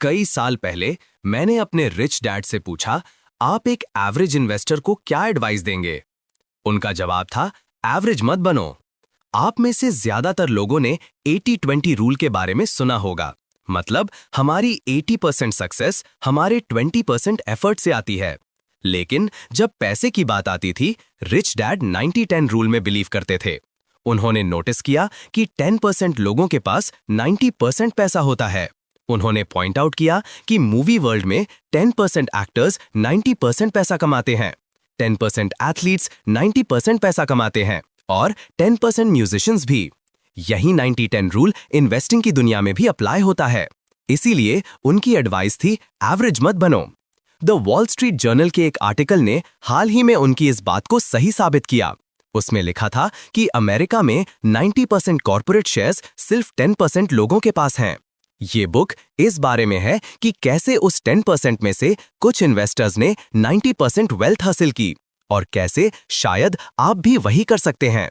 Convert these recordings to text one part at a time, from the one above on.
कई साल पहले मैंने अपने रिच डैड से पूछा, आप एक एवरेज इन्वेस्टर को क्या एडवाइस देंगे? उनका जवाब था, एवरेज मत बनो। आप में से ज्यादातर लोगों ने 80-20 रूल के बारे में सुना होगा। मतलब हमारी 80% सक्सेस हमारे 20% एफर्ट से आती है। लेकिन जब पैसे की बात आती थी, रिच डैड 90-10 रूल में बिलीव करते थे। उन्होंने नोटिस किया कि 10% लोगों के पास 90% पैसा होता है। उन्होंने पॉइंट आउट किया कि मूवी वर्ल्ड में 10% एक्टर्स 90% पैसा कमाते हैं, 10% एथलीट्स 90% पैसा कमाते हैं और 10% म्यूजिशियंस भी। यही 90-10 रूल इन्वेस्टिंग की दुनिया में भी अप्लाई होता है। इसीलिए उनकी एडवाइस थी, एवरेज मत बनो। द वॉल स्ट्रीट जर्नल के एक आर्टिकल ने हाल ही में उनकी इस बात को सही साबित किया। उसमें लिखा था कि अमेरिका में 90% कॉर्पोरेट शेयर्स सिर्फ 10% लोगों के पास हैं। ये बुक इस बारे में है कि कैसे उस 10% में से कुछ इन्वेस्टर्स ने 90% वेल्थ हासिल की और कैसे शायद आप भी वही कर सकते हैं।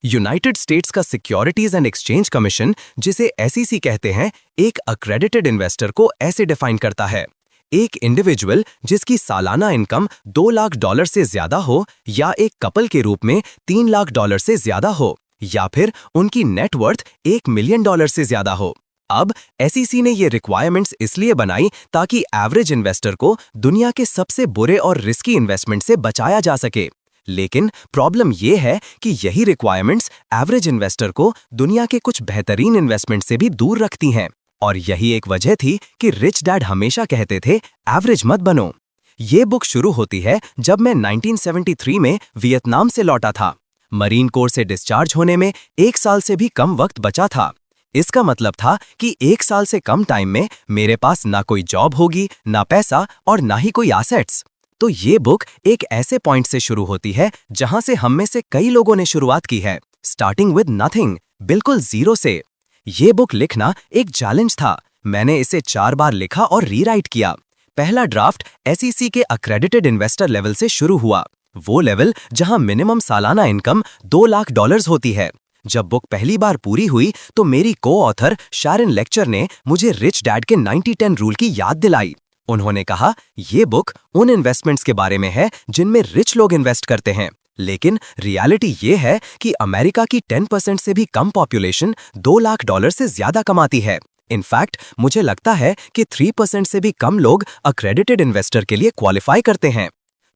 यूनाइटेड स्टेट्स का सिक्योरिटीज एंड एक्सचेंज कमीशन, जिसे SEC कहते हैं, एक अक्रेडिटेड इन्वेस्टर को ऐसे डिफाइन करता है: एक इंडिविजुअल जिसकी सालाना इनकम $2 लाख से ज्यादा हो, या एक कपल के रूप में $3 लाख से ज्यादा हो, या फिर उनकी नेटवर्थ $1 मिलियन से ज्यादा हो। अब SEC ने ये रिक्वायरमेंट्स इसलिए बनाई ताकि एवरेज इन्वेस्टर को दुनिया के सबसे बुरे और रिस्की इन्वेस्टमेंट से बचाया जा सके। लेकिन प्रॉब्लम ये है कि यही रिक्वायरमेंट्स एवरेज इन्वेस्टर को दुनिया के कुछ बेहतरीन इन्वेस्टमेंट से भी दूर रखती हैं। और यही एक वजह थी कि रिच डैड हमेशा कहते थे, एवरेज मत बनो। ये बुक शुरू होती है जब मैं 1973 में वियतनाम से लौटा था। मरीन कोर से डिस्चार्ज होने में 1 साल से भी कम वक्त बचा था। इसका मतलब था कि 1 साल से कम टाइम में मेरे पास ना कोई जॉब होगी, ना पैसा और ना ही कोई एसेट्स। तो ये बुक एक ऐसे पॉइंट से शुरू होती है जहां से हम में से कई लोगों ने शुरुआत की है, स्टार्टिंग विद नथिंग, बिल्कुल जीरो से। ये बुक लिखना एक चैलेंज था। मैंने इसे 4 बार लिखा और रीराइट किया। पहला ड्राफ्ट SEC के अक्रेडिटेड इन्वेस्टर लेवल से शुरू हुआ, वो लेवल जहां मिनिमम सालाना इनकम $2 लाख होती है। जब बुक पहली बार पूरी हुई तो मेरी को-ऑथर शारन लेक्चर ने मुझे रिच डैड के 90-10 रूल की याद दिलाई। उन्होंने कहा, ये बुक उन इन्वेस्टमेंट्स के बारे में है जिनमें रिच लोग इन्वेस्ट करते हैं, लेकिन रियलिटी ये है कि अमेरिका की 10% से भी कम पॉपुलेशन $2 लाख से ज्यादा कमाती है। इनफैक्ट मुझे लगता है कि 3% से भी कम लोग अक्रेडिटेड इन्वेस्टर के लिए क्वालिफाई करते हैं।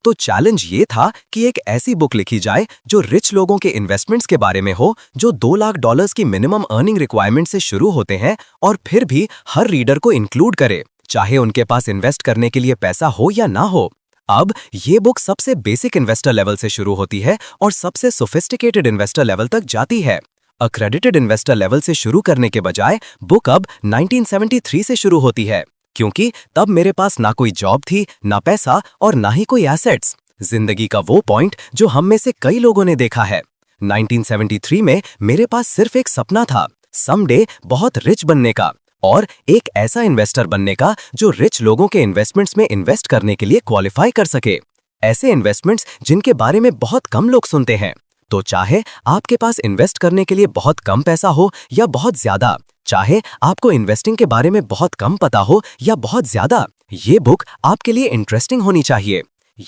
तो चैलेंज ये था कि एक ऐसी बुक लिखी जाए जो रिच लोगों के इन्वेस्टमेंट्स के बारे में हो, जो $2 लाख की मिनिमम अर्निंग रिक्वायरमेंट से शुरू होते हैं और फिर भी हर रीडर को इंक्लूड करे, चाहे उनके पास इन्वेस्ट करने के लिए पैसा हो या ना हो। अब ये बुक सबसे बेसिक इन्वेस्टर लेवल से शुरू होती है और सबसे सोफिस्टिकेटेड इन्वेस्टर लेवल तक जाती है। अक्रेडिटेड इन्वेस्टर लेवल से शुरू करने के बजाय बुक अब 1973 से शुरू होती है, क्योंकि तब मेरे पास ना कोई जॉब थी, ना पैसा और ना ही कोई एसेट्स। जिंदगी का वो पॉइंट जो हम में से कई लोगों ने देखा है। 1973 में मेरे पास सिर्फ एक सपना था, समडे बहुत रिच बनने का और एक ऐसा इन्वेस्टर बनने का जो रिच लोगों के इन्वेस्टमेंट्स में इन्वेस्ट करने के लिए क्वालिफाई कर सके। ऐसे इन्वेस्टमेंट्स जिनके बारे में बहुत कम लोग सुनते हैं। तो चाहे आपके पास इन्वेस्ट करने के लिए बहुत कम पैसा हो या बहुत ज्यादा, चाहे आपको इन्वेस्टिंग के बारे में बहुत कम पता हो या बहुत ज्यादा, ये बुक आपके लिए इंटरेस्टिंग होनी चाहिए।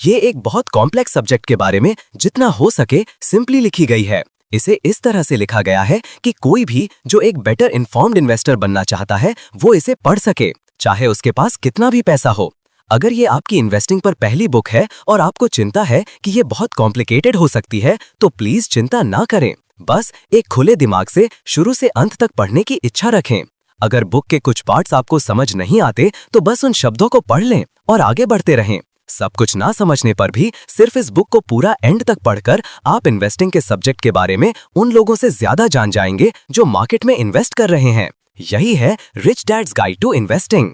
ये एक बहुत कॉम्प्लेक्स सब्जेक्ट के बारे में जितना हो सके सिंपली लिखी गई है। इसे इस तरह से लिखा गया है कि कोई भी जो एक बेटर इन्फॉर्म्ड इन्वेस्टर बनना चाहता है वो इसे पढ़ सके, चाहे उसके पास कितना भी पैसा हो। अगर ये आपकी इन्वेस्टिंग पर पहली बुक है और आपको चिंता है कि ये बहुत कॉम्प्लिकेटेड हो सकती है, तो प्लीज चिंता ना करें। बस एक खुले दिमाग से शुरू से अंत तक पढ़ने की इच्छा रखें। अगर बुक के कुछ पार्ट्स आपको समझ नहीं आते तो बस उन शब्दों को पढ़ लें और आगे बढ़ते रहें। सब कुछ ना समझने पर भी सिर्फ इस बुक को पूरा एंड तक पढ़कर आप इन्वेस्टिंग के सब्जेक्ट के बारे में उन लोगों से ज्यादा जान जाएंगे जो मार्केट में इन्वेस्ट कर रहे हैं। यही है rich dad's guide to investing.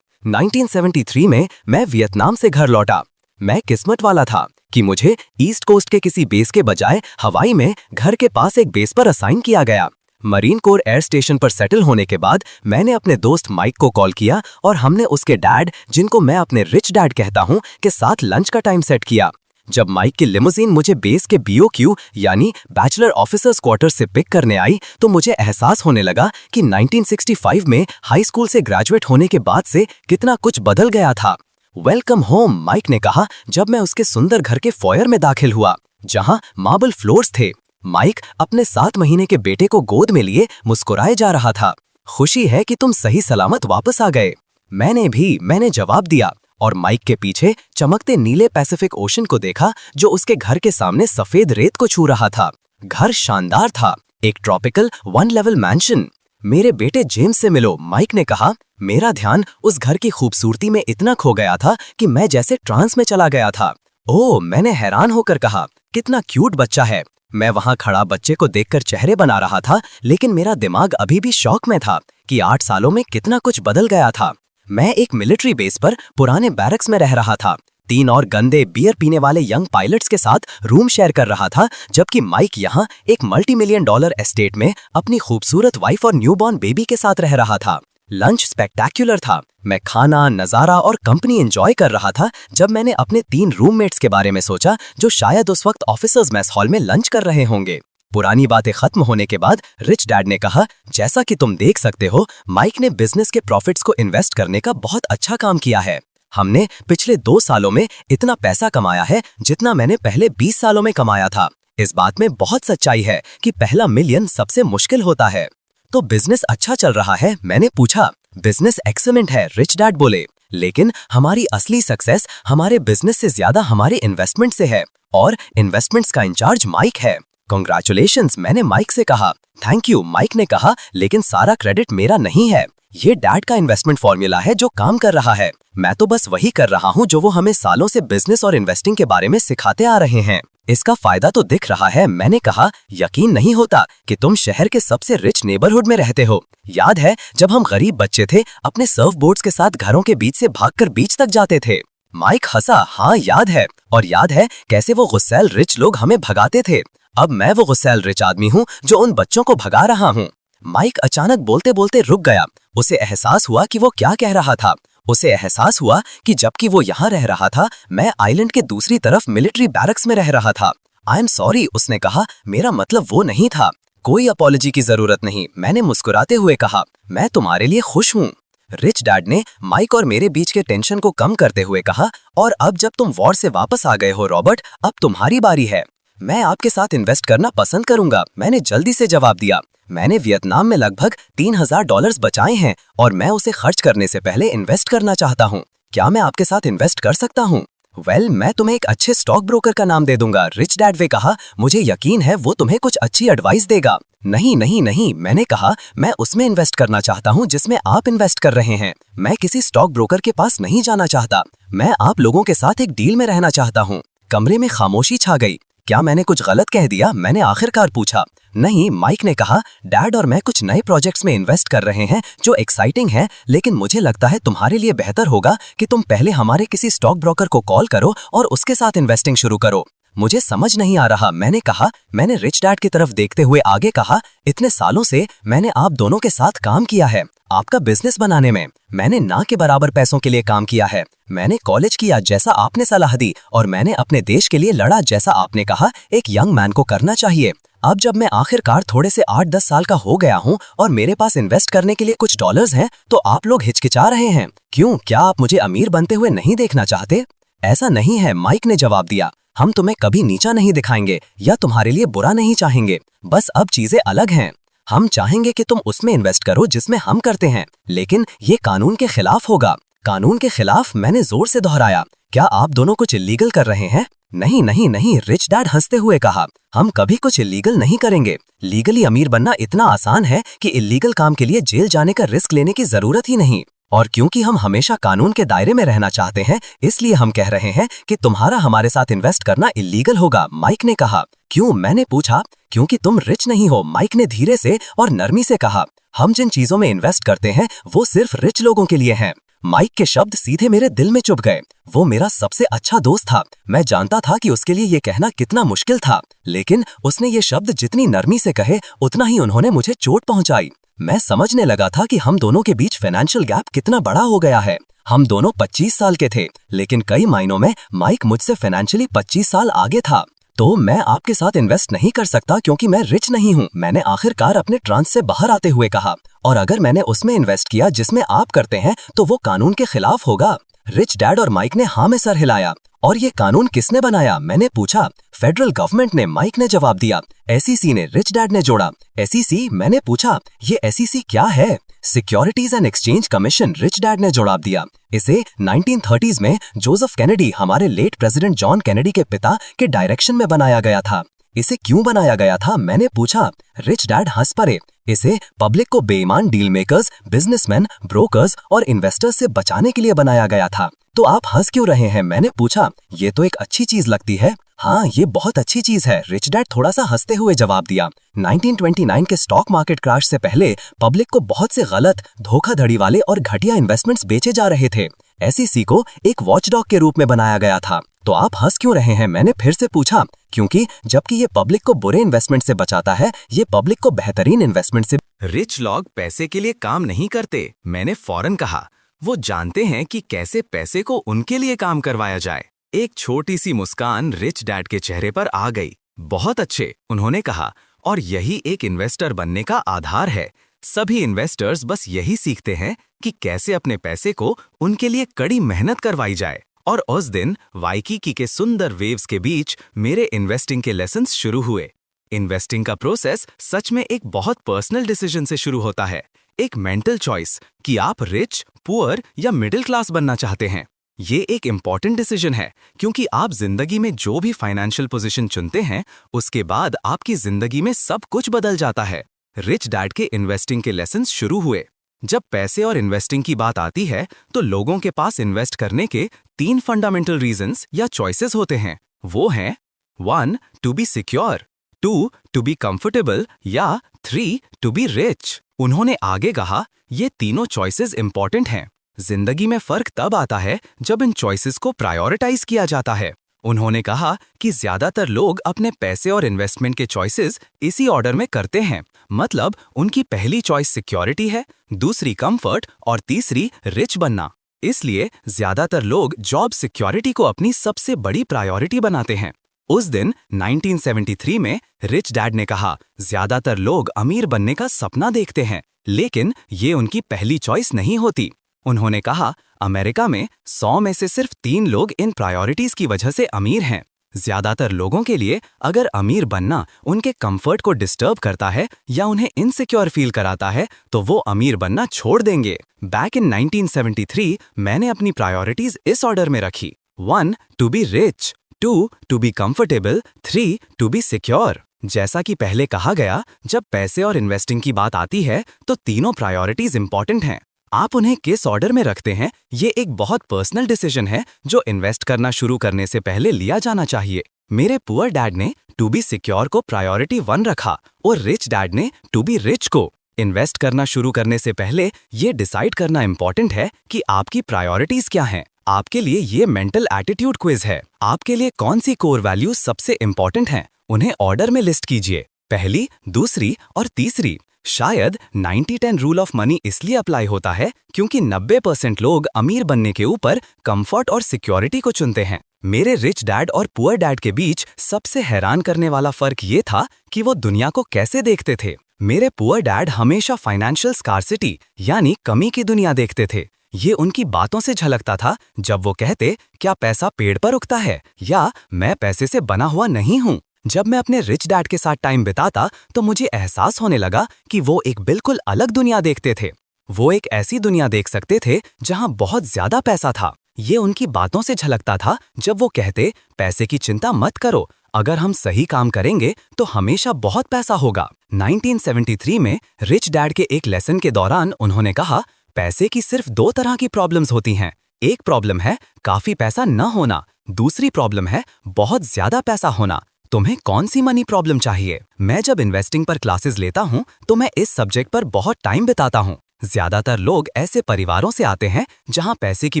1973 में मैं वियतनाम से घर लौटा। मैं किस्मत वाला था कि मुझे ईस्ट कोस्ट के किसी बेस के बजाय हवाई में घर के पास एक बेस पर असाइन किया गया। मरीन कोर एयर स्टेशन पर सेटल होने के बाद मैंने अपने दोस्त माइक को कॉल किया और हमने उसके डैड, जिनको मैं अपने रिच डैड कहता हूं, के साथ लंच का टाइम सेट किया। जब माइक की लिमोजीन मुझे बेस के BOQ यानी बैचलर ऑफिसर्स क्वार्टर से पिक करने आई तो मुझे एहसास होने लगा कि 1965 में हाई स्कूल से ग्रेजुएट होने के बाद से कितना कुछ बदल गया था। वेलकम होम, माइक ने कहा जब मैं उसके सुंदर घर के फॉयर में दाखिल हुआ जहां मार्बल फ्लोर्स थे। माइक अपने 7 महीने के बेटे को गोद में लिए मुस्कुराए जा रहा था। खुशी है कि तुम सही सलामत वापस आ गए। मैंने जवाब दिया और माइक के पीछे चमकते नीले पैसिफिक ओशन को देखा जो उसके घर के सामने सफेद रेत को छू रहा था। घर शानदार था, एक ट्रॉपिकल 1 लेवल मैंशन। मेरे बेटे जेम्स से मिलो, माइक ने कहा। मेरा ध्यान उस घर की खूबसूरती में इतना खो गया था कि मैं जैसे ट्रांस में चला गया था। ओह, मैंने हैरान होकर कहा, कितना क्यूट बच्चा है। मैं वहां खड़ा बच्चे को देखकर चेहरे बना रहा था, लेकिन मेरा दिमाग अभी भी शौक में था कि 8 सालों में कितना कुछ बदल गया था। मैं एक मिलिट्री बेस पर पुराने बैरक्स में रह रहा था, 3 और गंदे बियर पीने वाले यंग पायलट्स के साथ रूम शेयर कर रहा था, जबकि माइक यहाँ एक $multi-million एस्टेट में अपनी खूबसूरत वाइफ और न्यूबॉर्न बेबी के साथ रह रहा था। लंच स्पेक्टेक्युलर था। मैं खाना, नजारा और कंपनी एंजॉय कर रहा था जब मैंने अपने 3 रूममेट्स के बारे में सोचा जो शायद उस वक्त ऑफिसर्स मेस हॉल में लंच कर रहे होंगे। पुरानी बातें खत्म होने के बाद रिच डैड ने कहा, जैसा कि तुम देख सकते हो, माइक ने बिजनेस के प्रॉफिट्स को इन्वेस्ट करने का बहुत अच्छा काम किया है। हमने पिछले 2 सालों में इतना पैसा कमाया है जितना मैंने पहले 20 सालों में कमाया था। इस बात में बहुत सच्चाई है कि पहला मिलियन सबसे मुश्किल होता है। तो बिजनेस अच्छा चल रहा है? मैंने पूछा। बिजनेस एक्सीलेंट है, रिच डैड बोले, लेकिन हमारी असली सक्सेस हमारे बिजनेस से ज्यादा हमारे इन्वेस्टमेंट से है और इन्वेस्टमेंट्स का इंचार्ज माइक है। कांग्रेचुलेशंस, मैंने माइक से कहा। थैंक यू, माइक ने कहा, लेकिन सारा क्रेडिट मेरा नहीं है। ये डैड का इन्वेस्टमेंट फॉर्मूला है जो काम कर रहा है। मैं तो बस वही कर रहा हूँ जो वो हमें सालों से बिजनेस और इन्वेस्टिंग के बारे में सिखाते आ रहे हैं। इसका फायदा तो दिख रहा है, मैंने कहा। यकीन नहीं होता कि तुम शहर के सबसे रिच नेबरहुड में रहते हो। याद है जब हम गरीब बच्चे थे, अपने सर्फ बोर्ड्स के साथ घरों के बीच से भागकर बीच तक जाते थे? माइक हंसा। हाँ याद है, और याद है कैसे वो गुस्सैल रिच लोग हमें भगाते थे। अब मैं वो गुस्सैल रिच आदमी हूँ जो उन बच्चों को भगा रहा हूँ। माइक अचानक बोलते बोलते रुक गया। उसे एहसास हुआ कि वो क्या कह रहा था। उसे एहसास हुआ कि जबकि वो यहाँ रह रहा था, मैं आइलैंड के दूसरी तरफ मिलिट्री बैरक्स में रह रहा था। आई एम सॉरी, उसने कहा, मेरा मतलब वो नहीं था। कोई अपॉलॉजी की जरूरत नहीं, मैंने मुस्कुराते हुए कहा। मैं तुम्हारे लिए खुश हूँ। रिच डैड ने माइक और मेरे बीच के टेंशन को कम करते हुए कहा, और अब जब तुम वॉर से वापस आ गए हो रॉबर्ट, अब तुम्हारी बारी है। मैं आपके साथ इन्वेस्ट करना पसंद करूंगा, मैंने जल्दी से जवाब दिया। मैंने वियतनाम में लगभग $3000 बचाए हैं और मैं उसे खर्च करने से पहले इन्वेस्ट करना चाहता हूँ। क्या मैं आपके साथ इन्वेस्ट कर सकता हूँ? वेल, मैं तुम्हें एक अच्छे स्टॉक ब्रोकर का नाम दे दूंगा, रिच डैड वे कहा। मुझे यकीन है वो तुम्हें कुछ अच्छी एडवाइस देगा। नहीं नहीं नहीं, मैंने कहा, मैं उसमें इन्वेस्ट करना चाहता हूँ जिसमें आप इन्वेस्ट कर रहे हैं। मैं किसी स्टॉक ब्रोकर के पास नहीं जाना चाहता। मैं आप लोगों के साथ एक डील में रहना चाहता हूँ। कमरे में खामोशी छा गई। क्या मैंने कुछ गलत कह दिया? मैंने आखिरकार पूछा। नहीं, माइक ने कहा, डैड और मैं कुछ नए प्रोजेक्ट्स में इन्वेस्ट कर रहे हैं जो एक्साइटिंग है, लेकिन मुझे लगता है तुम्हारे लिए बेहतर होगा कि तुम पहले हमारे किसी स्टॉक ब्रोकर को कॉल करो और उसके साथ इन्वेस्टिंग शुरू करो। मुझे समझ नहीं आ रहा, मैंने कहा। मैंने रिच डैड की तरफ देखते हुए आगे कहा, इतने सालों से मैंने आप दोनों के साथ काम किया है। आपका बिजनेस बनाने में मैंने ना के बराबर पैसों के लिए काम किया है। मैंने कॉलेज किया जैसा आपने सलाह दी, और मैंने अपने देश के लिए लड़ा जैसा आपने कहा एक यंग मैन को करना चाहिए। अब जब मैं आखिरकार थोड़े से 8-10 साल का हो गया हूँ और मेरे पास इन्वेस्ट करने के लिए कुछ डॉलर्स हैं, तो आप लोग हिचकिचा रहे हैं। क्यों? क्या आप मुझे अमीर बनते हुए नहीं देखना चाहते? ऐसा नहीं है, माइक ने जवाब दिया। हम तुम्हें कभी नीचा नहीं दिखाएंगे या तुम्हारे लिए बुरा नहीं चाहेंगे। बस अब चीजें अलग हैं। हम चाहेंगे कि तुम उसमें इन्वेस्ट करो जिसमें हम करते हैं, लेकिन ये कानून के खिलाफ होगा। कानून के खिलाफ? मैंने जोर से दोहराया। क्या आप दोनों कुछ इलीगल कर रहे हैं? नहीं नहीं नहीं, रिच डैड हंसते हुए कहा, हम कभी कुछ इलीगल नहीं करेंगे। लीगली अमीर बनना इतना आसान है कि इलीगल काम के लिए जेल जाने का रिस्क लेने की जरूरत ही नहीं। और क्योंकि हम हमेशा कानून के दायरे में रहना चाहते हैं, इसलिए हम कह रहे हैं कि तुम्हारा हमारे साथ इन्वेस्ट करना इलीगल होगा, माइक ने कहा। क्यों? मैंने पूछा। क्योंकि तुम रिच नहीं हो, माइक ने धीरे से और नरमी से कहा। हम जिन चीजों में इन्वेस्ट करते हैं वो सिर्फ रिच लोगों के लिए हैं। माइक के शब्द सीधे मेरे दिल में चुभ गए। वो मेरा सबसे अच्छा दोस्त था। मैं जानता था कि उसके लिए ये कहना कितना मुश्किल था, लेकिन उसने ये शब्द जितनी नरमी से कहे उतना ही उन्होंने मुझे चोट पहुंचाई। मैं समझने लगा था कि हम दोनों के बीच फाइनेंशियल गैप कितना बड़ा हो गया है। हम दोनों 25 साल के थे, लेकिन कई मायनों में माइक मुझसे फाइनेंशियली 25 साल आगे था। तो मैं आपके साथ इन्वेस्ट नहीं कर सकता क्योंकि मैं रिच नहीं हूँ, मैंने आखिरकार अपने ट्रांस से बाहर आते हुए कहा। और अगर मैंने उसमें इन्वेस्ट किया जिसमें आप करते हैं तो वो कानून के खिलाफ होगा। रिच डैड और माइक ने हाँ में सर हिलाया। और ये कानून किसने बनाया, मैंने पूछा। फेडरल गवर्नमेंट ने, माइक ने जवाब दिया। एसईसी ने, रिच डैड ने जोड़ा। एसईसी, मैंने पूछा। ये एसईसी क्या है? Securities and exchange commission, rich dad ने जवाब दिया। इसे 1930s में जोसेफ कैनेडी, हमारे लेट प्रेसिडेंट जॉन कैनेडी के पिता के डायरेक्शन में बनाया गया था। इसे क्यों बनाया गया था, मैंने पूछा। रिच डैड हंस पड़े। इसे पब्लिक को बेईमान डील मेकर्स, बिजनेसमैन, ब्रोकर्स और इन्वेस्टर्स से बचाने के लिए बनाया गया था। तो आप हंस क्यों रहे हैं, मैंने पूछा। ये तो एक अच्छी चीज लगती है। हाँ, ये बहुत अच्छी चीज है, रिच डैड थोड़ा सा हंसते हुए जवाब दिया। 1929 के स्टॉक मार्केट क्रैश से पहले पब्लिक को बहुत से गलत, धोखाधड़ी वाले और घटिया इन्वेस्टमेंट्स बेचे जा रहे थे। एसईसी को एक वॉचडॉग के रूप में बनाया गया था। तो आप हंस क्यों रहे हैं, मैंने फिर से पूछा। क्योंकि जबकि ये पब्लिक को बुरे इन्वेस्टमेंट से बचाता है, ये पब्लिक को बेहतरीन इन्वेस्टमेंट से। रिच लोग पैसे के लिए काम नहीं करते, मैंने फौरन कहा। वो जानते हैं कि कैसे पैसे को उनके लिए काम करवाया जाए। एक छोटी सी मुस्कान रिच डैड के चेहरे पर आ गई। बहुत अच्छे, उन्होंने कहा, और यही एक इन्वेस्टर बनने का आधार है। सभी इन्वेस्टर्स बस यही सीखते हैं कि कैसे अपने पैसे को उनके लिए कड़ी मेहनत करवाई जाए। और उस दिन वाइकीकी के सुंदर वेव्स के बीच मेरे इन्वेस्टिंग के लेसन्स शुरू हुए। इन्वेस्टिंग का प्रोसेस सच में एक बहुत पर्सनल डिसीजन से शुरू होता है, एक मेंटल चॉइस कि आप रिच, पुअर या मिडिल क्लास बनना चाहते हैं। ये एक इम्पॉर्टेंट डिसीजन है क्योंकि आप जिंदगी में जो भी फाइनेंशियल पोजीशन चुनते हैं, उसके बाद आपकी जिंदगी में सब कुछ बदल जाता है। रिच डैड के इन्वेस्टिंग के लेसन्स शुरू हुए। जब पैसे और इन्वेस्टिंग की बात आती है तो लोगों के पास इन्वेस्ट करने के 3 फंडामेंटल रीजंस या चॉइसेस होते हैं। वो हैं 1. To be secure, 2. To be comfortable या 3. To be rich. उन्होंने आगे कहा, ये तीनों चॉइसेस इंपॉर्टेंट हैं। जिंदगी में फर्क तब आता है जब इन चॉइसेस को प्रायोरिटाइज किया जाता है। उन्होंने कहा कि ज्यादातर लोग अपने पैसे और इन्वेस्टमेंट के चॉइसेस इसी ऑर्डर में करते हैं। मतलब उनकी पहली चॉइस सिक्योरिटी है, दूसरी कंफर्ट और तीसरी रिच बनना। इसलिए ज्यादातर लोग जॉब सिक्योरिटी को अपनी सबसे बड़ी प्रायोरिटी बनाते हैं। उस दिन 1973 में रिच डैड ने कहा, ज्यादातर लोग अमीर बनने का सपना देखते हैं, लेकिन ये उनकी पहली चॉइस नहीं होती। उन्होंने कहा, अमेरिका में 100 में से सिर्फ 3 लोग इन प्रायोरिटीज की वजह से अमीर हैं। ज्यादातर लोगों के लिए अगर अमीर बनना उनके कंफर्ट को डिस्टर्ब करता है या उन्हें इनसिक्योर फील कराता है तो वो अमीर बनना छोड़ देंगे। बैक इन 1973 मैंने अपनी प्रायोरिटीज इस ऑर्डर में रखी: 1. To be rich, 2. To be comfortable, 3. To be secure. जैसा कि पहले कहा गया, जब पैसे और इन्वेस्टिंग की बात आती है तो तीनों प्रायोरिटीज इंपॉर्टेंट हैं। आप उन्हें किस ऑर्डर में रखते हैं, ये एक बहुत पर्सनल डिसीजन है जो इन्वेस्ट करना शुरू करने से पहले लिया जाना चाहिए। मेरे पुअर डैड ने टू बी सिक्योर को प्रायोरिटी 1 रखा और रिच डैड ने टू बी रिच को। इन्वेस्ट करना शुरू करने से पहले ये डिसाइड करना इंपॉर्टेंट है कि आपकी प्रायोरिटीज क्या हैं। आपके लिए ये मेंटल एटीट्यूड क्विज है। आपके लिए कौन सी कोर वैल्यूज सबसे इंपॉर्टेंट हैं, उन्हें ऑर्डर में लिस्ट कीजिए, पहली, दूसरी और तीसरी। शायद 90-10 रूल ऑफ मनी इसलिए अप्लाई होता है क्योंकि 90% लोग अमीर बनने के ऊपर कंफर्ट और सिक्योरिटी को चुनते हैं। मेरे रिच डैड और पुअर डैड के बीच सबसे हैरान करने वाला फर्क ये था कि वो दुनिया को कैसे देखते थे। मेरे पुअर डैड हमेशा फाइनेंशियल स्कार्सिटी यानी कमी की दुनिया देखते थे। ये उनकी बातों से झलकता था जब वो कहते, क्या पैसा पेड़ पर उगता है, या मैं पैसे से बना हुआ नहीं हूँ। जब मैं अपने रिच डैड के साथ टाइम बिताता तो मुझे एहसास होने लगा कि वो एक बिल्कुल अलग दुनिया देखते थे। वो एक ऐसी दुनिया देख सकते थे जहां बहुत ज्यादा पैसा था। ये उनकी बातों से झलकता था जब वो कहते, पैसे की चिंता मत करो, अगर हम सही काम करेंगे तो हमेशा बहुत पैसा होगा। 1973 में रिच डैड के एक लेसन के दौरान उन्होंने कहा, पैसे की सिर्फ 2 तरह की प्रॉब्लम्स होती हैं। एक प्रॉब्लम है काफी पैसा न होना, दूसरी प्रॉब्लम है बहुत ज्यादा पैसा होना। तुम्हें कौन सी मनी प्रॉब्लम चाहिए? मैं जब इन्वेस्टिंग पर क्लासेस लेता हूँ तो मैं इस सब्जेक्ट पर बहुत टाइम बिताता हूँ। ज्यादातर लोग ऐसे परिवारों से आते हैं जहाँ पैसे की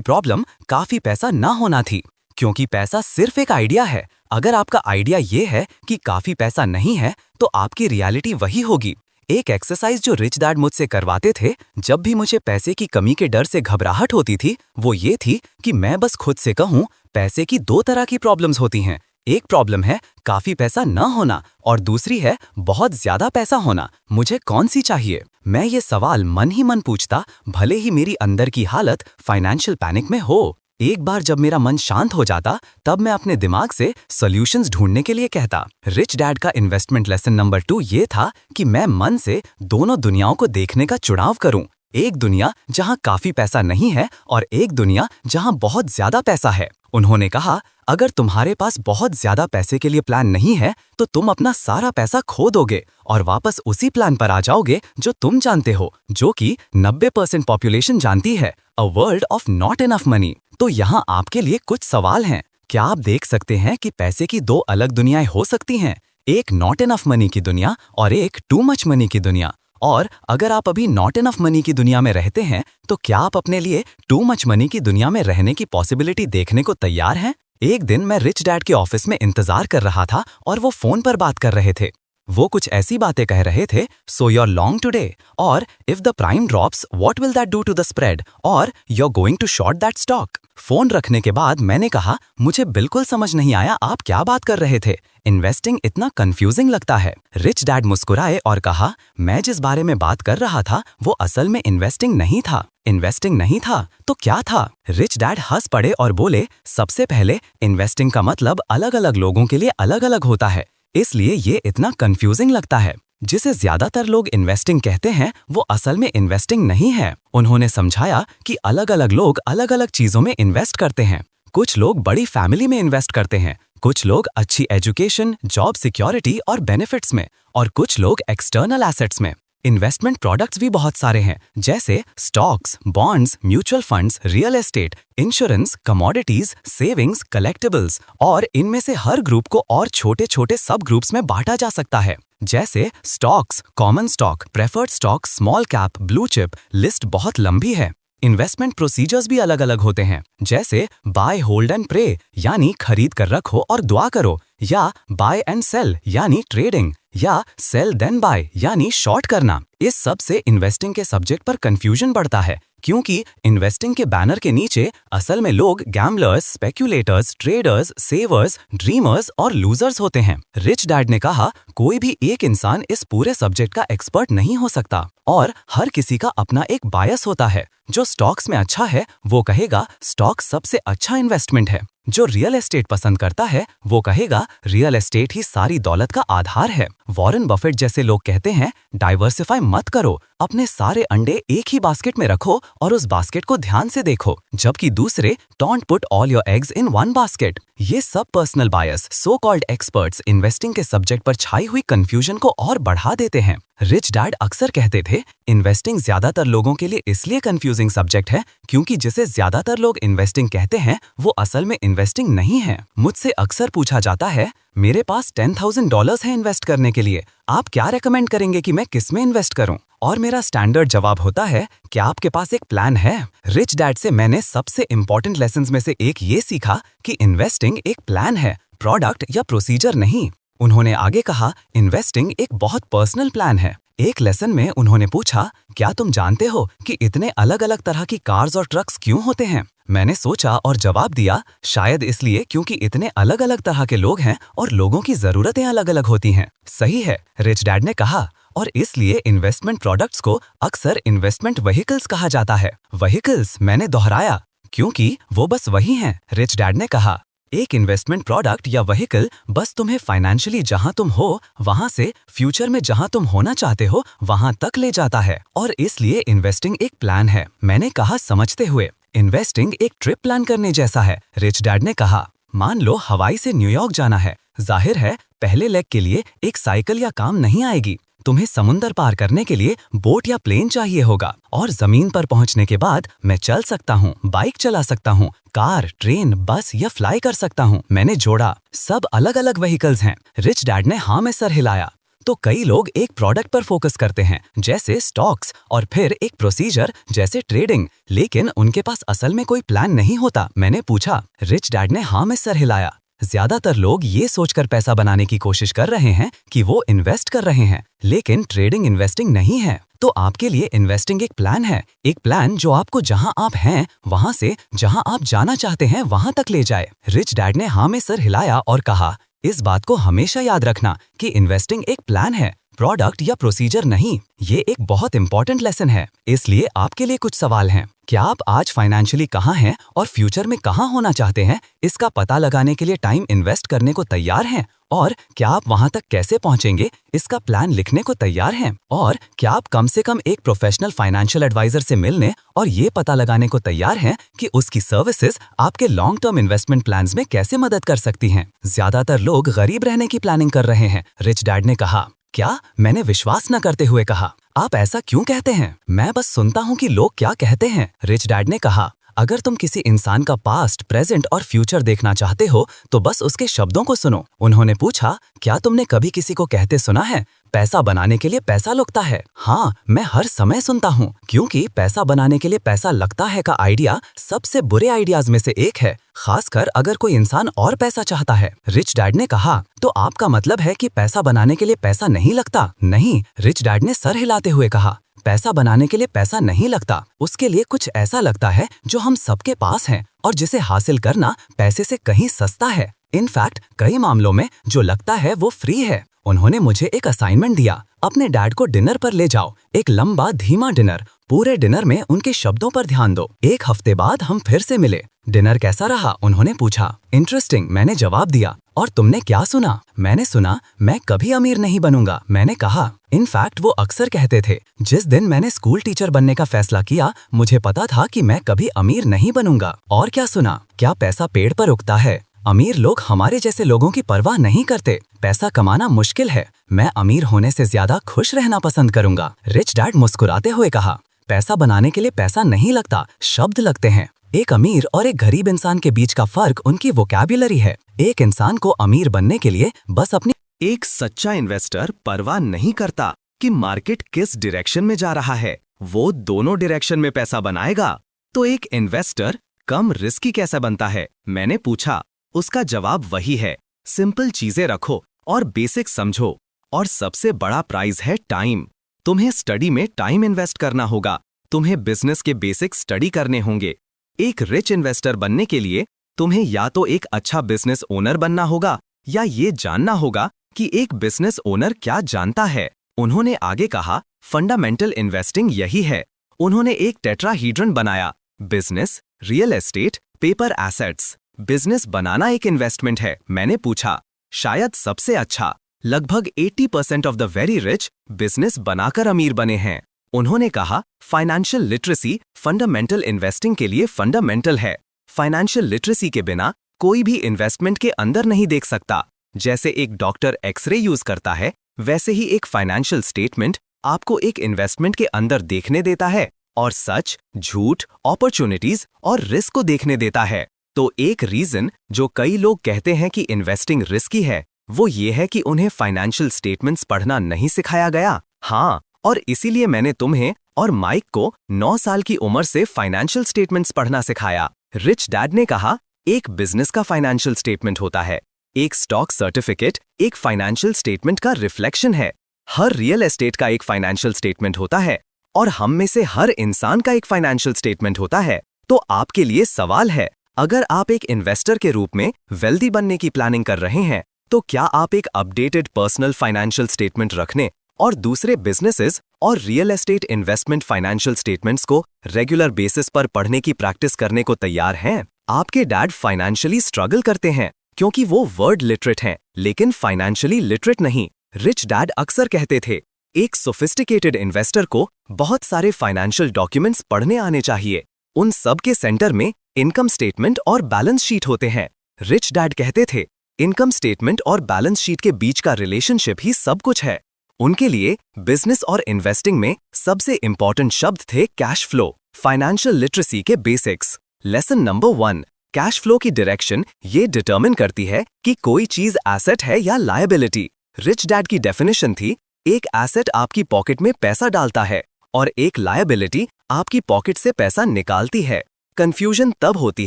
प्रॉब्लम काफी पैसा ना होना थी, क्योंकि पैसा सिर्फ एक आइडिया है। अगर आपका आइडिया ये है कि काफी पैसा नहीं है तो आपकी रियलिटी वही होगी। एक एक्सरसाइज जो रिच डैड मुझसे करवाते थे जब भी मुझे पैसे की कमी के डर से घबराहट होती थी, वो ये थी कि मैं बस खुद से कहूँ, पैसे की दो तरह की प्रॉब्लम्स होती हैं। एक प्रॉब्लम है काफी पैसा न होना और दूसरी है बहुत ज्यादा पैसा होना। मुझे कौन सी चाहिए? मैं ये सवाल मन ही मन पूछता, भले ही मेरी अंदर की हालत फाइनेंशियल पैनिक में हो। एक बार जब मेरा मन शांत हो जाता, तब मैं अपने दिमाग से सॉल्यूशंस ढूंढने के लिए कहता। रिच डैड का इन्वेस्टमेंट लेसन नंबर 2 ये था कि मैं मन से दोनों दुनियाओं को देखने का चुनाव करूं। एक दुनिया जहां काफी पैसा नहीं है और एक दुनिया जहां बहुत ज्यादा पैसा है। उन्होंने कहा, अगर तुम्हारे पास बहुत ज्यादा पैसे के लिए प्लान नहीं है तो तुम अपना सारा पैसा खो दोगे और वापस उसी प्लान पर आ जाओगे जो तुम जानते हो, जो कि 90% पॉपुलेशन जानती है, a world of not enough money. तो यहाँ आपके लिए कुछ सवाल हैं। क्या आप देख सकते हैं कि पैसे की दो अलग दुनियाएं हो सकती हैं? एक नॉट इनफ मनी की दुनिया और एक टू मच मनी की दुनिया। और अगर आप अभी नॉट इनफ मनी की दुनिया में रहते हैं तो क्या आप अपने लिए टू मच मनी की दुनिया में रहने की पॉसिबिलिटी देखने को तैयार हैं? एक दिन मैं रिच डैड के ऑफिस में इंतजार कर रहा था और वो फोन पर बात कर रहे थे। वो कुछ ऐसी बातें कह रहे थे, सो you're लॉन्ग टुडे, और if the prime drops what will that do to the spread, और you're going to short that stock. Phone रखने के बाद मैंने कहा, मुझे बिल्कुल समझ नहीं आया आप क्या बात कर रहे थे। इन्वेस्टिंग इतना कंफ्यूजिंग लगता है। रिच डैड मुस्कुराए और कहा, मैं जिस बारे में बात कर रहा था वो असल में इन्वेस्टिंग नहीं था। इन्वेस्टिंग नहीं था तो क्या था? रिच डैड हंस पड़े और बोले, सबसे पहले इन्वेस्टिंग का मतलब अलग अलग लोगों के लिए अलग अलग होता है, इसलिए ये इतना कंफ्यूजिंग लगता है। जिसे ज्यादातर लोग इन्वेस्टिंग कहते हैं वो असल में इन्वेस्टिंग नहीं है। उन्होंने समझाया कि अलग अलग लोग अलग अलग चीजों में इन्वेस्ट करते हैं। कुछ लोग बड़ी फैमिली में इन्वेस्ट करते हैं, कुछ लोग अच्छी एजुकेशन, जॉब सिक्योरिटी और बेनिफिट्स में, और कुछ लोग एक्सटर्नल एसेट्स में। इन्वेस्टमेंट प्रोडक्ट्स भी बहुत सारे हैं, जैसे stocks, bonds, mutual funds, real estate, insurance, commodities, savings, collectibles, और इनमें से हर ग्रुप को और छोटे छोटे सब ग्रुप्स में बांटा जा सकता है, जैसे stocks, common stock, preferred stock, small cap, blue chip. List बहुत लंबी है। इन्वेस्टमेंट प्रोसीजर्स भी अलग अलग होते हैं, जैसे बाय, होल्ड एंड प्रे यानी खरीद कर रखो और दुआ करो, या बाय एंड सेल यानी ट्रेडिंग, या सेल देन बाय यानी शॉर्ट करना। इस सब से इन्वेस्टिंग के सब्जेक्ट पर कंफ्यूजन बढ़ता है, क्योंकि इन्वेस्टिंग के बैनर के नीचे असल में लोग गैम्बलर्स, स्पेक्यूलेटर्स, ट्रेडर्स, सेवर्स, ड्रीमर्स और लूजर्स होते हैं। रिच डैड ने कहा, कोई भी एक इंसान इस पूरे सब्जेक्ट का एक्सपर्ट नहीं हो सकता और हर किसी का अपना एक बायस होता है। जो स्टॉक्स में अच्छा है वो कहेगा स्टॉक सबसे अच्छा इन्वेस्टमेंट है। जो रियल एस्टेट पसंद करता है वो कहेगा रियल एस्टेट ही सारी दौलत का आधार है। वॉरेन बफेट जैसे लोग कहते हैं, डाइवर्सिफाई मत करो, अपने सारे अंडे एक ही बास्केट में रखो और उस बास्केट को ध्यान से देखो, जबकि दूसरे, don't put all your eggs in one basket. ये सब personal bias, so called experts investing के सब्जेक्ट पर छाई हुई कंफ्यूजन को और बढ़ा देते हैं। रिच डैड अक्सर कहते थे, इन्वेस्टिंग ज्यादातर लोगों के लिए इसलिए कंफ्यूजिंग सब्जेक्ट है क्योंकि जिसे ज्यादातर लोग इन्वेस्टिंग कहते हैं वो असल में इन्वेस्टिंग नहीं है। मुझसे अक्सर पूछा जाता है, मेरे पास $10,000 है इन्वेस्ट करने के लिए, आप क्या रेकमेंड करेंगे कि मैं किस में इन्वेस्ट करूं? और मेरा स्टैंडर्ड जवाब होता है, क्या आपके पास एक प्लान है? रिच डैड से मैंने सबसे इंपॉर्टेंट लेसन्स में से एक ये सीखा कि इन्वेस्टिंग एक प्लान है, प्रोडक्ट या प्रोसीजर नहीं। उन्होंने आगे कहा, इन्वेस्टिंग एक बहुत पर्सनल प्लान है। एक लेसन में उन्होंने पूछा, क्या तुम जानते हो कि इतने अलग अलग तरह की कार्स और ट्रक्स क्यों होते हैं? मैंने सोचा और जवाब दिया, शायद इसलिए क्योंकि इतने अलग अलग तरह के लोग हैं और लोगों की जरूरतें अलग अलग होती हैं। सही है, रिच डैड ने कहा, और इसलिए इन्वेस्टमेंट प्रोडक्ट्स को अक्सर इन्वेस्टमेंट व्हीकल्स कहा जाता है। व्हीकल्स, मैंने दोहराया, क्योंकि वो बस वही हैं। रिच डैड ने कहा, एक इन्वेस्टमेंट प्रोडक्ट या व्हीकल बस तुम्हें फाइनेंशियली जहां तुम हो वहां से फ्यूचर में जहां तुम होना चाहते हो वहां तक ले जाता है, और इसलिए इन्वेस्टिंग एक प्लान है। मैंने कहा, समझते हुए, इन्वेस्टिंग एक ट्रिप प्लान करने जैसा है। रिच डैड ने कहा, मान लो हवाई से न्यूयॉर्क जाना है, जाहिर है पहले लेग के लिए एक साइकिल या काम नहीं आएगी, तुम्हें समुंदर पार करने के लिए बोट या प्लेन चाहिए होगा, और जमीन पर पहुंचने के बाद मैं चल सकता हूँ, बाइक चला सकता हूँ, कार, ट्रेन, बस या फ्लाई कर सकता हूँ। मैंने जोड़ा, सब अलग अलग व्हीकल्स हैं। रिच डैड ने हाँ में सर हिलाया। तो कई लोग एक प्रोडक्ट पर फोकस करते हैं, जैसे स्टॉक्स, और फिर एक प्रोसीजर जैसे ट्रेडिंग, लेकिन उनके पास असल में कोई प्लान नहीं होता। मैंने पूछा, रिच डैड ने हाँ में सर हिलाया। ज्यादातर लोग ये सोचकर पैसा बनाने की कोशिश कर रहे हैं कि वो इन्वेस्ट कर रहे हैं, लेकिन ट्रेडिंग इन्वेस्टिंग नहीं है। तो आपके लिए इन्वेस्टिंग एक प्लान है, एक प्लान जो आपको जहां आप हैं वहां से जहां आप जाना चाहते हैं वहां तक ले जाए। रिच डैड ने हाँ में सर हिलाया और कहा, इस बात को हमेशा याद रखना कि इन्वेस्टिंग एक प्लान है, प्रोडक्ट या प्रोसीजर नहीं। ये एक बहुत इंपॉर्टेंट लेसन है। इसलिए आपके लिए कुछ सवाल हैं। क्या आप आज फाइनेंशियली कहाँ हैं और फ्यूचर में कहाँ होना चाहते हैं, इसका पता लगाने के लिए टाइम इन्वेस्ट करने को तैयार हैं? और क्या आप वहां तक कैसे पहुंचेंगे, इसका प्लान लिखने को तैयार हैं? और क्या आप कम से कम एक प्रोफेशनल फाइनेंशियल एडवाइजर से मिलने और ये पता लगाने को तैयार हैं कि उसकी सर्विसेज आपके लॉन्ग टर्म इन्वेस्टमेंट प्लान्स में कैसे मदद कर सकती हैं? ज्यादातर लोग गरीब रहने की प्लानिंग कर रहे हैं, रिच डैड ने कहा। क्या? मैंने विश्वास न करते हुए कहा, आप ऐसा क्यों कहते हैं? मैं बस सुनता हूँ कि लोग क्या कहते हैं, रिच डैड ने कहा। अगर तुम किसी इंसान का पास्ट, प्रेजेंट और फ्यूचर देखना चाहते हो तो बस उसके शब्दों को सुनो। उन्होंने पूछा, क्या तुमने कभी किसी को कहते सुना है, पैसा बनाने के लिए पैसा लगता है? हाँ, मैं हर समय सुनता हूँ, क्योंकि पैसा बनाने के लिए पैसा लगता है का आइडिया सबसे बुरे आइडियाज में से एक है, खासकर अगर कोई इंसान और पैसा चाहता है। रिच डैड ने कहा, तो आपका मतलब है कि पैसा बनाने के लिए पैसा नहीं लगता? नहीं, रिच डैड ने सर हिलाते हुए कहा, पैसा बनाने के लिए पैसा नहीं लगता, उसके लिए कुछ ऐसा लगता है जो हम सबके पास है और जिसे हासिल करना पैसे से कहीं सस्ता है। इनफैक्ट कई मामलों में जो लगता है वो फ्री है। उन्होंने मुझे एक असाइनमेंट दिया, अपने डैड को डिनर पर ले जाओ, एक लंबा धीमा डिनर। पूरे डिनर में उनके शब्दों पर ध्यान दो। 1 हफ्ते बाद हम फिर से मिले। डिनर कैसा रहा? उन्होंने पूछा। इंटरेस्टिंग, मैंने जवाब दिया। और तुमने क्या सुना? मैंने सुना, मैं कभी अमीर नहीं बनूंगा, मैंने कहा। इनफैक्ट वो अक्सर कहते थे, जिस दिन मैंने स्कूल टीचर बनने का फैसला किया मुझे पता था कि मैं कभी अमीर नहीं बनूंगा। और क्या सुना? क्या पैसा पेड़ पर उगता है? अमीर लोग हमारे जैसे लोगों की परवाह नहीं करते। पैसा कमाना मुश्किल है, मैं अमीर होने से ज्यादा खुश रहना पसंद करूंगा। रिच डैड मुस्कुराते हुए कहा, पैसा बनाने के लिए पैसा नहीं लगता, शब्द लगते हैं। एक अमीर और एक गरीब इंसान के बीच का फर्क उनकी वोकैब्युलरी है। एक इंसान को अमीर बनने के लिए बस अपनी एक सच्चा इन्वेस्टर परवाह नहीं करता कि मार्केट किस डायरेक्शन में जा रहा है, वो दोनों डायरेक्शन में पैसा बनाएगा। तो एक इन्वेस्टर कम रिस्की कैसे बनता है, मैंने पूछा। उसका जवाब वही है, सिंपल चीजें रखो और बेसिक समझो। और सबसे बड़ा प्राइज है टाइम। तुम्हें स्टडी में टाइम इन्वेस्ट करना होगा, तुम्हें बिजनेस के बेसिक स्टडी करने होंगे। एक रिच इन्वेस्टर बनने के लिए तुम्हें या तो एक अच्छा बिजनेस ओनर बनना होगा या ये जानना होगा कि एक बिजनेस ओनर क्या जानता है। उन्होंने आगे कहा, फंडामेंटल इन्वेस्टिंग यही है। उन्होंने एक टेट्राहीड्रन बनाया, business, real estate, paper assets. Business बनाना एक इन्वेस्टमेंट है, मैंने पूछा। शायद सबसे अच्छा, लगभग 80% of the very rich business बनाकर अमीर बने हैं। उन्होंने कहा, फाइनेंशियल लिटरेसी फंडामेंटल इन्वेस्टिंग के लिए फंडामेंटल है। फाइनेंशियल लिटरेसी के बिना कोई भी इन्वेस्टमेंट के अंदर नहीं देख सकता। जैसे एक डॉक्टर एक्सरे यूज करता है, वैसे ही एक फाइनेंशियल स्टेटमेंट आपको एक इन्वेस्टमेंट के अंदर देखने देता है और सच, झूठ, अपॉर्चुनिटीज और रिस्क को देखने देता है। तो एक रीजन जो कई लोग कहते हैं कि इन्वेस्टिंग रिस्की है, वो ये है कि उन्हें फाइनेंशियल स्टेटमेंट्स पढ़ना नहीं सिखाया गया। हाँ, और इसीलिए मैंने तुम्हें और माइक को 9 साल की उम्र से फाइनेंशियल स्टेटमेंट्स पढ़ना सिखाया। रिच डैड ने कहा, एक बिजनेस का फाइनेंशियल स्टेटमेंट होता है, एक स्टॉक सर्टिफिकेट एक फाइनेंशियल स्टेटमेंट का रिफ्लेक्शन है, हर रियल एस्टेट का एक फाइनेंशियल स्टेटमेंट होता है और हम में से हर इंसान का एक फाइनेंशियल स्टेटमेंट होता है। तो आपके लिए सवाल है, अगर आप एक इन्वेस्टर के रूप में वेल्दी बनने की प्लानिंग कर रहे हैं, तो क्या आप एक अपडेटेड पर्सनल फाइनेंशियल स्टेटमेंट रखने और दूसरे बिजनेसेस और real estate investment financial statements को रेगुलर बेसिस पर पढ़ने की प्रैक्टिस करने को तैयार हैं? आपके डैड फाइनेंशियली स्ट्रगल करते हैं क्योंकि वो वर्ड लिटरेट हैं, लेकिन फाइनेंशियली लिटरेट नहीं। रिच डैड अक्सर कहते थे, एक सोफिस्टिकेटेड इन्वेस्टर को बहुत सारे फाइनेंशियल डॉक्यूमेंट्स पढ़ने आने चाहिए। उन सब के सेंटर में इनकम स्टेटमेंट और बैलेंस शीट होते हैं। रिच डैड कहते थे, इनकम स्टेटमेंट और बैलेंस शीट के बीच का रिलेशनशिप ही सब कुछ है। उनके लिए बिजनेस और इन्वेस्टिंग में सबसे इंपॉर्टेंट शब्द थे कैश फ्लो। फाइनेंशियल लिटरेसी के basics. Lesson number 1, cash flow की डायरेक्शन ये डिटरमिन करती है कि कोई चीज एसेट है या लायबिलिटी। रिच डैड की डेफिनेशन थी, एक एसेट आपकी पॉकेट में पैसा डालता है और एक लायबिलिटी आपकी पॉकेट से पैसा निकालती है। कंफ्यूजन तब होती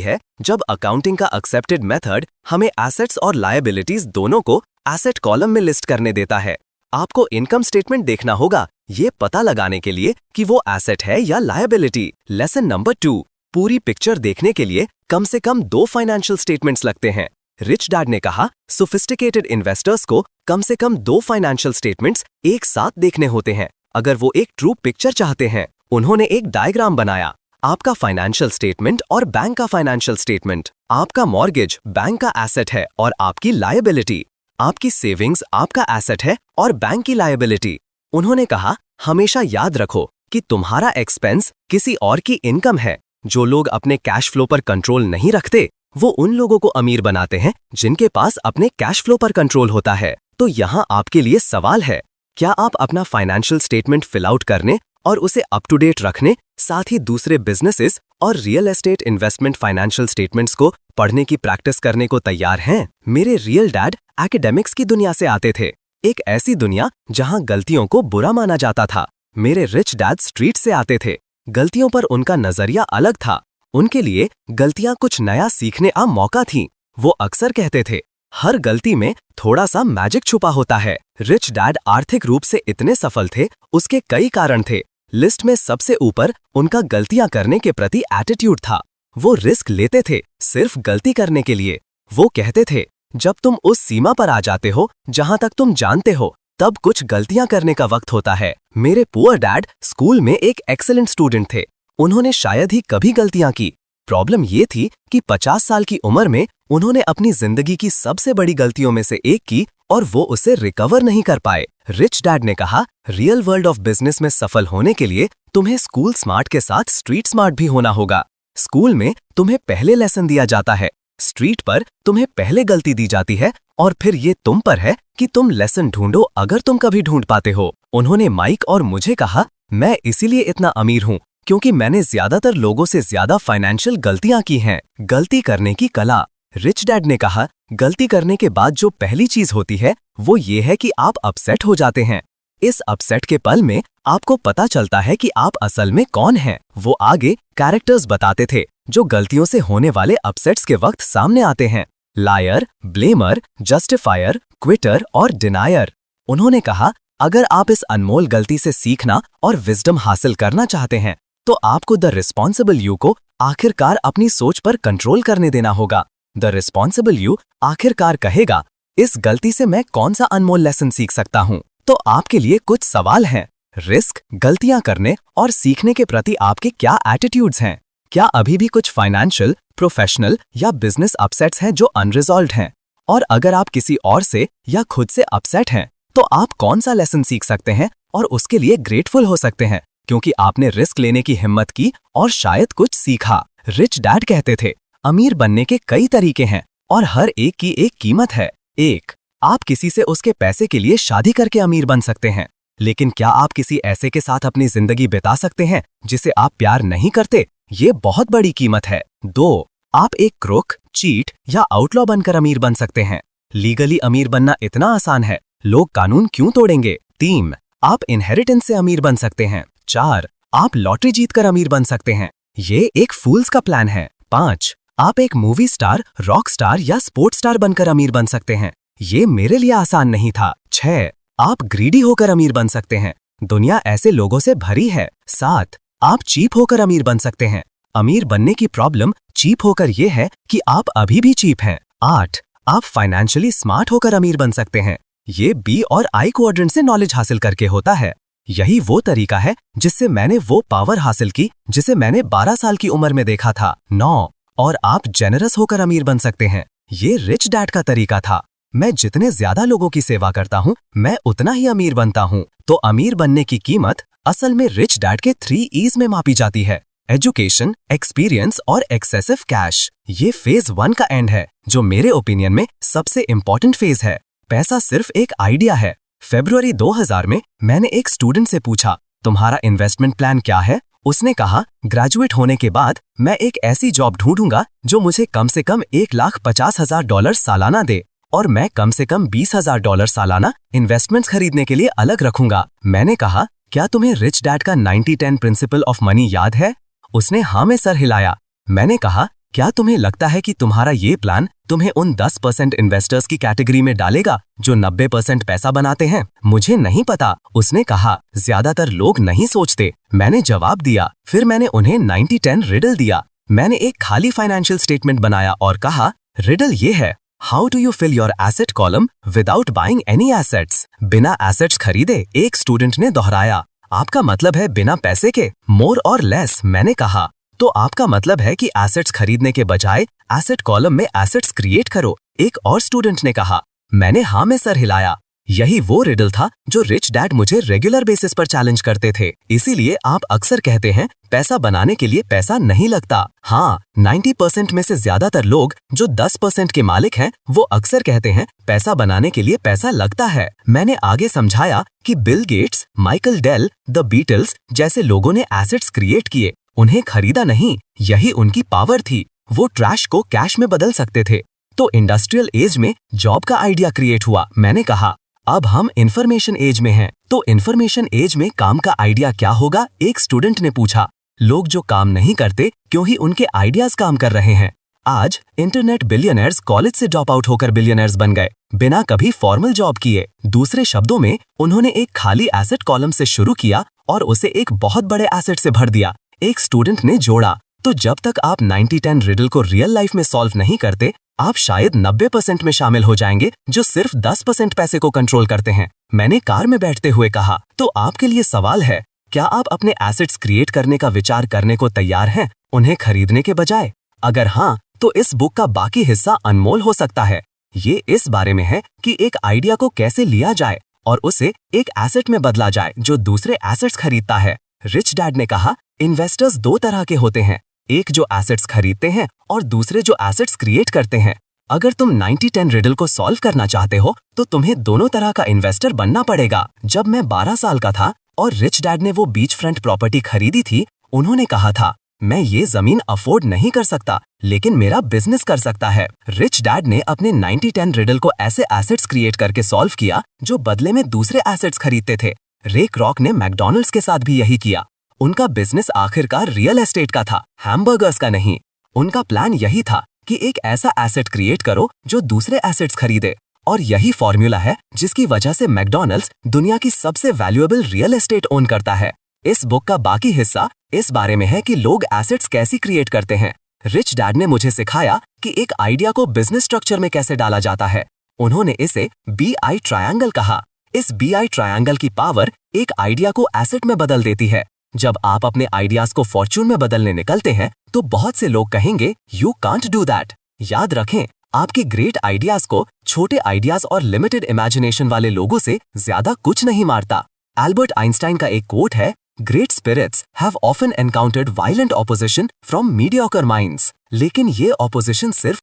है जब अकाउंटिंग का एक्सेप्टेड मेथड हमें एसेट्स और लायबिलिटीज दोनों को एसेट कॉलम में लिस्ट करने देता है। आपको इनकम स्टेटमेंट देखना होगा ये पता लगाने के लिए कि वो एसेट है या लायबिलिटी। लेसन नंबर 2, पूरी पिक्चर देखने के लिए कम से कम 2 फाइनेंशियल स्टेटमेंट्स लगते हैं। रिच डैड ने कहा सोफिस्टिकेटेड इन्वेस्टर्स को कम से कम 2 फाइनेंशियल स्टेटमेंट्स एक साथ देखने होते हैं अगर वो एक ट्रू पिक्चर चाहते हैं। उन्होंने एक डायग्राम बनाया, आपका फाइनेंशियल स्टेटमेंट और बैंक का फाइनेंशियल स्टेटमेंट। आपका मॉर्गेज बैंक का एसेट है और आपकी लायबिलिटी। आपकी सेविंग्स आपका एसेट है और बैंक की लायबिलिटी। उन्होंने कहा हमेशा याद रखो कि तुम्हारा एक्सपेंस किसी और की इनकम है। जो लोग अपने कैश फ्लो पर कंट्रोल नहीं रखते वो उन लोगों को अमीर बनाते हैं जिनके पास अपने कैश फ्लो पर कंट्रोल होता है। तो यहाँ आपके लिए सवाल है, क्या आप अपना फाइनेंशियल स्टेटमेंट फिल आउट करने और उसे अप टू डेट रखने, साथ ही दूसरे बिजनेसेस और real estate investment financial statements को पढ़ने की प्रैक्टिस करने को तैयार हैं? मेरे रियल डैड एकेडमिक्स की दुनिया से आते थे, एक ऐसी दुनिया जहां गलतियों को बुरा माना जाता था। मेरे रिच डैड स्ट्रीट से आते थे, गलतियों पर उनका नजरिया अलग था। उनके लिए गलतियां कुछ नया सीखने का मौका थीं। वो अक्सर कहते थे हर गलती में थोड़ा सा मैजिक छुपा होता है। रिच डैड आर्थिक रूप से इतने सफल थे, उसके कई कारण थे। लिस्ट में सबसे ऊपर उनका गलतियां करने के प्रति एटीट्यूड था। वो रिस्क लेते थे सिर्फ गलती करने के लिए। वो कहते थे जब तुम उस सीमा पर आ जाते हो जहां तक तुम जानते हो तब कुछ गलतियां करने का वक्त होता है। मेरे पुअर डैड स्कूल में एक एक्सीलेंट स्टूडेंट थे। उन्होंने शायद ही कभी गलतियां की। प्रॉब्लम ये थी कि 50 साल की उम्र में उन्होंने अपनी जिंदगी की सबसे बड़ी गलतियों में से एक की और वो उसे रिकवर नहीं कर पाए। रिच डैड ने कहा रियल वर्ल्ड ऑफ बिजनेस में सफल होने के लिए तुम्हें स्कूल स्मार्ट के साथ स्ट्रीट स्मार्ट भी होना होगा। स्कूल में तुम्हें पहले लेसन दिया जाता है, स्ट्रीट पर तुम्हें पहले गलती दी जाती है और फिर ये तुम पर है कि तुम लेसन ढूंढो अगर तुम कभी ढूंढ पाते हो। उन्होंने माइक और मुझे कहा मैं इसीलिए इतना अमीर हूं क्योंकि मैंने ज्यादातर लोगों से ज्यादा फाइनेंशियल गलतियां की हैं। गलती करने की कला। रिच डैड ने कहा गलती करने के बाद जो पहली चीज होती है वो ये है कि आप अपसेट हो जाते हैं। इस अपसेट के पल में आपको पता चलता है कि आप असल में कौन हैं। वो आगे कैरेक्टर्स बताते थे जो गलतियों से होने वाले अपसेट्स के वक्त सामने आते हैं। लायर, ब्लेमर, जस्टिफायर, क्विटर और डिनायर। उन्होंने कहा अगर आप इस अनमोल गलती से सीखना और विजडम हासिल करना चाहते हैं तो आपको द रिस्पॉन्सिबल यू को आखिरकार अपनी सोच पर कंट्रोल करने देना होगा। द रिस्पॉन्सिबल यू आखिरकार कहेगा इस गलती से मैं कौन सा अनमोल लेसन सीख सकता हूं। तो आपके लिए कुछ सवाल हैं। रिस्क, गलतियां करने और सीखने के प्रति आपके क्या एटीट्यूड्स हैं? क्या अभी भी कुछ फाइनेंशियल, प्रोफेशनल या बिजनेस अपसेट्स हैं जो अनरिजॉल्व्ड हैं? और अगर आप किसी और से या खुद से अपसेट हैं तो आप कौन सा लेसन सीख सकते हैं और उसके लिए ग्रेटफुल हो सकते हैं क्योंकि आपने रिस्क लेने की हिम्मत की और शायद कुछ सीखा। रिच डैड कहते थे अमीर बनने के कई तरीके हैं और हर एक की एक कीमत है। 1, आप किसी से उसके पैसे के लिए शादी करके अमीर बन सकते हैं, लेकिन क्या आप किसी ऐसे के साथ अपनी जिंदगी बिता सकते हैं जिसे आप प्यार नहीं करते? ये बहुत बड़ी कीमत है। 2, आप एक क्रोक, चीट या आउटलॉ बनकर अमीर बन सकते हैं। लीगली अमीर बनना इतना आसान है, लोग कानून क्यों तोड़ेंगे? 3, आप इनहेरिटेंस से अमीर बन सकते हैं। 4, आप लॉटरी जीतकर अमीर बन सकते हैं। ये एक फूल्स का प्लान है। 5, आप एक मूवी स्टार, रॉक स्टार या स्पोर्ट्स स्टार बनकर अमीर बन सकते हैं। ये मेरे लिए आसान नहीं था। 6, आप ग्रीडी होकर अमीर बन सकते हैं। दुनिया ऐसे लोगों से भरी है। 7, आप चीप होकर अमीर बन सकते हैं। अमीर बनने की प्रॉब्लम चीप होकर ये है कि आप अभी भी चीप हैं। 8, आप फाइनेंशियली स्मार्ट होकर अमीर बन सकते हैं। ये बी और आई क्वाड्रेंट से नॉलेज हासिल करके होता है। यही वो तरीका है जिससे मैंने वो पावर हासिल की जिसे मैंने 12 साल की उम्र में देखा था। 9, और आप जेनरस होकर अमीर बन सकते हैं। ये रिच डैड का तरीका था। मैं जितने ज्यादा लोगों की सेवा करता हूँ मैं उतना ही अमीर बनता हूँ। तो अमीर बनने की कीमत असल में रिच डैड के 3 E's में मापी जाती है। एजुकेशन, एक्सपीरियंस और एक्सेसिव कैश। ये फेज 1 का एंड है जो मेरे ओपिनियन में सबसे इंपॉर्टेंट फेज है। पैसा सिर्फ एक आइडिया है। फरवरी 2000 में मैंने एक स्टूडेंट से पूछा तुम्हारा इन्वेस्टमेंट प्लान क्या है? उसने कहा ग्रेजुएट होने के बाद मैं एक ऐसी जॉब ढूंढूंगा जो मुझे कम से कम $1,50,000 सालाना दे और मैं कम से कम $20,000 सालाना इन्वेस्टमेंट्स खरीदने के लिए अलग रखूंगा। मैंने कहा क्या तुम्हें रिच डैड का 90-10 प्रिंसिपल ऑफ मनी याद है? उसने हाँ में सर हिलाया। मैंने कहा, क्या तुम्हें लगता है कि तुम्हारा ये प्लान तुम्हें उन 10% इन्वेस्टर्स की कैटेगरी में डालेगा जो 90% पैसा बनाते हैं? मुझे नहीं पता, उसने कहा। ज्यादातर लोग नहीं सोचते, मैंने जवाब दिया। फिर मैंने उन्हें 90-10 रिडल दिया। मैंने एक खाली फाइनेंशियल स्टेटमेंट बनाया और कहा, रिडल ये है, how do you fill your asset column without buying any assets? बिना एसेट्स खरीदे, एक स्टूडेंट ने दोहराया। आपका मतलब है बिना पैसे के? मोर और लेस, मैंने कहा। तो आपका मतलब है कि एसेट्स खरीदने के बजाय एसेट कॉलम में एसेट्स क्रिएट करो, एक और स्टूडेंट ने कहा। मैंने हाँ में सर हिलाया। यही वो रिडल था जो रिच डैड मुझे रेगुलर बेसिस पर चैलेंज करते थे। इसीलिए आप अक्सर कहते हैं पैसा बनाने के लिए पैसा नहीं लगता। हाँ, 90% में से ज्यादातर लोग जो 10% के मालिक हैं वो अक्सर कहते हैं पैसा बनाने के लिए पैसा लगता है। मैंने आगे समझाया कि Bill Gates, Michael Dell, the Beatles जैसे लोगों ने एसेट्स क्रिएट किए, उन्हें खरीदा नहीं। यही उनकी पावर थी, वो ट्रैश को कैश में बदल सकते थे। तो इंडस्ट्रियल एज में जॉब का आइडिया क्रिएट हुआ। मैंने कहा, अब हम इंफॉर्मेशन एज में हैं, तो इंफॉर्मेशन एज में काम का आइडिया क्या होगा? एक स्टूडेंट ने पूछा। लोग जो काम नहीं करते क्योंकि उनके आइडियाज काम कर रहे हैं। आज इंटरनेट बिलियनर्स कॉलेज से ड्रॉप आउट होकर बिलियनर्स बन गए, बिना कभी फॉर्मल जॉब किए। दूसरे शब्दों में, उन्होंने एक खाली एसेट कॉलम से शुरू किया और उसे एक बहुत बड़े एसेट से भर दिया। एक स्टूडेंट ने जोड़ा, तो जब तक आप 90-10 रिडल को रियल लाइफ में सॉल्व नहीं करते, आप शायद 90% में शामिल हो जाएंगे जो सिर्फ 10% पैसे को कंट्रोल करते हैं। मैंने कार में बैठते हुए कहा, तो आपके लिए सवाल है, क्या आप अपने एसेट्स क्रिएट करने का विचार करने को तैयार हैं, उन्हें खरीदने के बजाय? अगर हाँ, तो इस बुक का बाकी हिस्सा अनमोल हो सकता है। ये इस बारे में है कि एक आइडिया को कैसे लिया जाए और उसे एक एसेट में बदला जाए जो दूसरे एसेट्स खरीदता है। रिच डैड ने कहा, इन्वेस्टर्स दो तरह के होते हैं, एक जो एसेट्स खरीदते हैं और दूसरे जो एसेट्स क्रिएट करते हैं। अगर तुम 90-10 रिडल को सॉल्व करना चाहते हो तो तुम्हें दोनों तरह का इन्वेस्टर बनना पड़ेगा। जब मैं 12 साल का था और रिच डैड ने वो बीच फ्रंट प्रॉपर्टी खरीदी थी, उन्होंने कहा था, मैं ये जमीन अफोर्ड नहीं कर सकता, लेकिन मेरा बिजनेस कर सकता है। रिच डैड ने अपने 90-10 रिडल को ऐसे एसेट्स क्रिएट करके सॉल्व किया जो बदले में दूसरे एसेट्स खरीदते थे। रे क्रॉक ने मैकडॉनल्ड्स के साथ भी यही किया। उनका बिजनेस आखिरकार रियल एस्टेट का था, हैमबर्गर्स का नहीं। उनका प्लान यही था कि एक ऐसा एसेट क्रिएट करो जो दूसरे एसेट्स खरीदे, और यही फॉर्मूला है जिसकी वजह से मैकडॉनल्ड्स दुनिया की सबसे वैल्यूएबल रियल एस्टेट ओन करता है। इस बुक का बाकी हिस्सा इस बारे में है कि लोग एसेट्स कैसे क्रिएट करते हैं। रिच डैड ने मुझे सिखाया कि एक आइडिया को बिजनेस स्ट्रक्चर में कैसे डाला जाता है। उन्होंने इसे BI ट्रायंगल कहा। इस BI ट्रायंगल की पावर एक आइडिया को एसेट में बदल देती है। जब आप अपने आइडियाज को फॉर्च्यून में बदलने निकलते हैं तो बहुत से लोग कहेंगे, यू कांट डू दैट। याद रखें, आपके ग्रेट आइडियाज को छोटे आइडियाज और लिमिटेड इमेजिनेशन वाले लोगों से ज्यादा कुछ नहीं मारता। एल्बर्ट आइंस्टाइन का एक कोट है, great spirits have often encountered violent opposition from mediocre minds. लेकिन ये ऑपोजिशन सिर्फ